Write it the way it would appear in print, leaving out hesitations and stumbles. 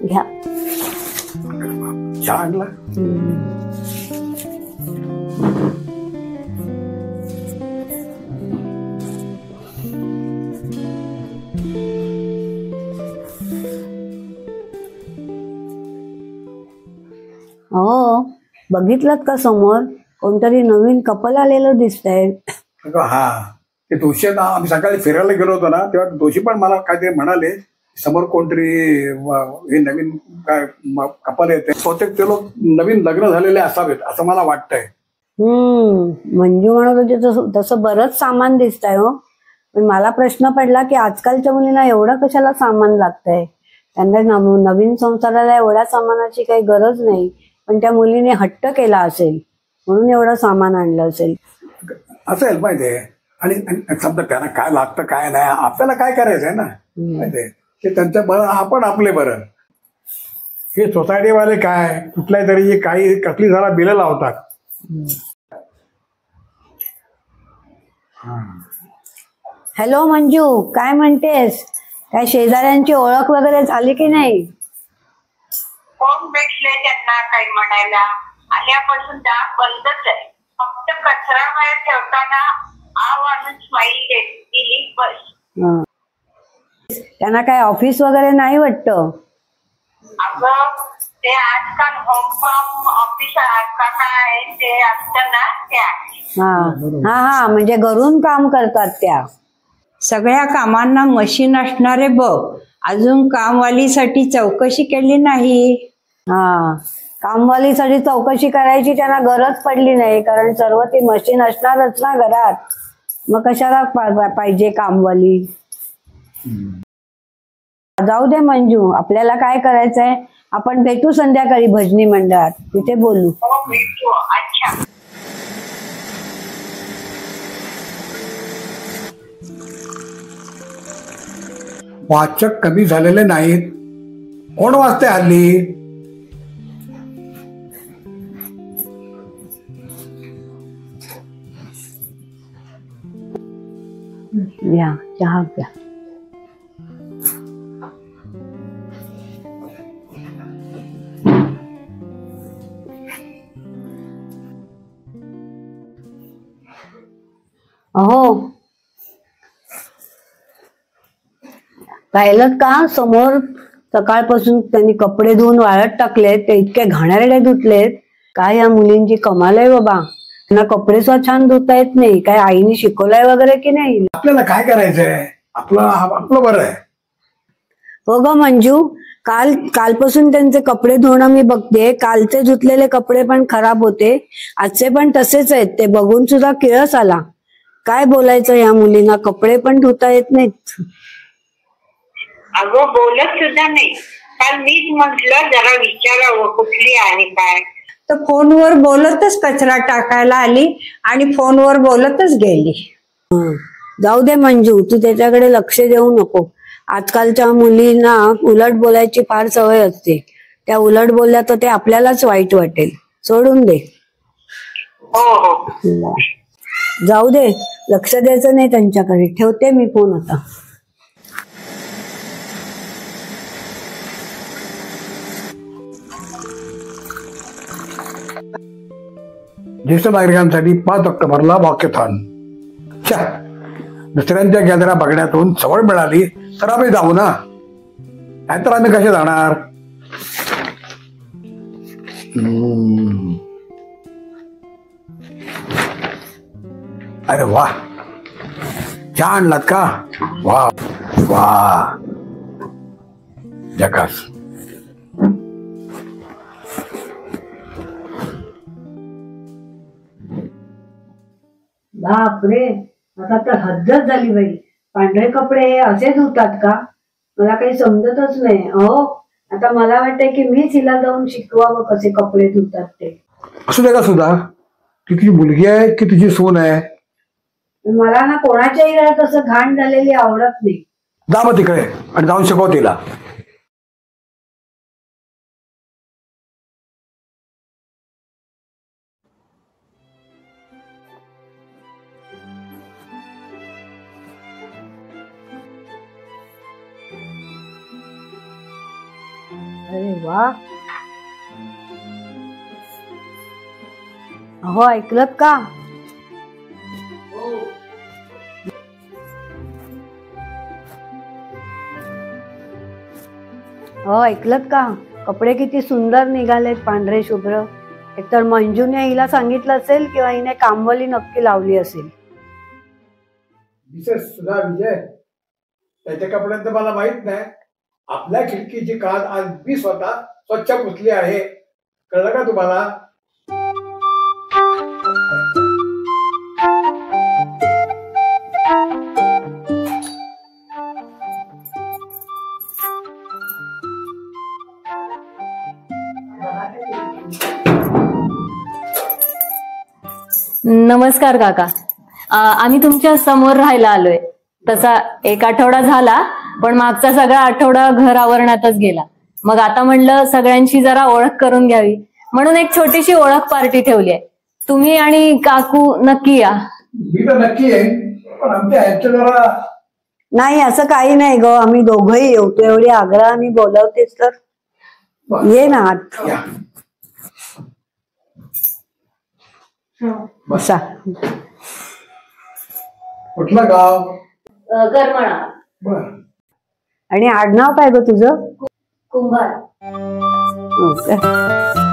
घ्या. चहा आणला. हो, बघितलं का समोर कोणतरी नवीन कपल आलेलं दिसतंय. हा, ते दोषी ना, आम्ही सकाळी फिरायला गेलो होतो ना, तेव्हा दोषी पण मला काहीतरी म्हणाले समोर कोणतरी हे नवीन काय कपल येते, बहुतेक ते लोक नवीन लग्न झालेले असावेत असं मला वाटतंय. मंजू म्हणत होती तसं बरंच सामान दिसतंय हो. पण मला प्रश्न पडला की आजकालच्या मुलींना एवढं कशाला सामान लागतंय. त्यांना नवीन संसाराला एवढ्या सामानाची काही गरज नाही, पण त्या मुलीने हट्ट केला असेल म्हणून एवढं सामान आणलं असेल माहितीये. आणि समजा त्यांना काय लागतं काय नाही आपल्याला काय करायचंय ना, माहितीये की त्यांचं बरं आपण आपले बरं. हे सोसायटीवाले काय कुठल्याही तरी काही कसली जरा बिलं लावतात. हॅलो मंजू, काय म्हणतेस? काय शेजाऱ्यांची ओळख वगैरे झाली की नाही? कोण भेटले त्यांना काही म्हणायला? आल्यापासून दार बंदच आहे. फक्त कचरा बाहेर ठेवताना आव आणून स्माईल दिली बस. त्यांना काय ऑफिस वगैरे नाही वाटतं? अगं ते आजकाल होम फ्रॉम ऑफिस का काय ते असतं ना ते आहे. हा, म्हणजे घरून काम करतात त्या. सगळ्या कामांना मशीन असणारे बघ, अजून कामवालीसाठी चौकशी केली नाही. कामवालीसाठी चौकशी करायची त्यांना गरज पडली नाही, कारण सर्व ती मशीन असणारच ना घरात. मग कशाला पाहिजे कामवाली? जाऊ दे मंजू, आपल्याला काय करायचंय, आपण भेटू संध्याकाळी भजनी मंडळात, तिथे बोलू. अच्छा. वाचक कमी झालेले नाहीत. कोण वाचते हल्ली? या चहा प्या. अहो, पाहिलं का समोर सकाळपासून त्यांनी कपडे धुवून वाळत टाकलेत, ते इतके घाणेरडे धुतलेत. काय या मुलींची कमाल आहे बाबा. त्यांना कपडे सुद्धा छान धुता येत नाही. काय आईने शिकवलंय वगैरे की नाही? आपल्याला काय करायचंय, आपलं बरं आहे. हो ग मंजू, कालपासून त्यांचे कपडे धुणं मी बघते. कालचे धुतलेले कपडे पण खराब होते, आजचे पण तसेच आहेत. ते बघून सुद्धा किळस आला. काय बोलायचं या मुलींना, कपडे पण धुता येत नाहीत. अगं बोलत सुद्धा नाही. काल मीच म्हटलं जरा विचारावं कुठली आहे काय. तर फोनवर बोलतच कचरा टाकायला आली आणि फोनवर बोलतच गेली. जाऊ दे मंजू, तू त्याच्याकडे लक्ष देऊ नको. आजकालच्या मुलींना उलट बोलायची फार सवय असते. त्या उलट बोलल्या तर ते आपल्यालाच वाईट वाटेल. सोडून दे. हो. जाऊ दे, लक्ष द्यायचं नाही त्यांच्याकडे. ठेवते मी फोन आता. ज्येष्ठ नागरिकांसाठी 5 ऑक्टोबरला वॉकेथॉन. दुसऱ्यांच्या गॅदरा बघण्यातून सवय मिळाली तर आम्ही जाऊ ना, नाहीतर आम्ही कसे जाणार? अरे वा, चहा आणलात का? वा वा, जकास. बापरे, आता तर हद्दच झाली बाई. पांढरे कपडे हे असे धुतात का? मला काही समजतच नाही. अहो, आता मला वाटतंय की मीच हिला जाऊन शिकवावं कसे कपडे धुतात ते. असू दे का सुद्धा, ती तुझी मुलगी आहे की तुझी सून आहे? मला ना कोणाच्याही घरात असं घाण झालेली आवडत नाही. जा मग तिकडे आणि जाऊन शिकव तिला. अरे वा. अहो ऐकलत का? हो ऐकलत का? कपडे किती सुंदर निघालेत, पांढरे शुभ्र. एकतर मंजूने हिला सांगितलं असेल किंवा हिने कामवाली नक्की लावली असेल. मिसेस सुधा विजय, त्याच्या कपड्यांचं मला माहित नाही. आपल्या खिडकीची काच आज मी स्वतः स्वच्छ पुसली आहे. कळलं का तुम्हाला? नमस्कार काका. आम्ही तुमच्या समोर राहायला आलोय. तसा 1 आठवडा झाला, पण मागचा सगळा आठवडा घर आवरण्यातच गेला. मग आता म्हणलं सगळ्यांची जरा ओळख करून घ्यावी, म्हणून एक छोटीशी ओळख पार्टी ठेवली आहे. तुम्ही आणि काकू नक्की या. मी तर नक्की आहे, पण आमच्या ह्यांचं जरा. नाही असं काही नाही ग, आम्ही दोघंही येऊ. तू एवढी आग्रहाने बोलवतेस तर ये ना आत. या. बसा. कुठलं गाव? करमणा. बर. आणि आडनाव काय ग तुझं? कुंभार. हो का?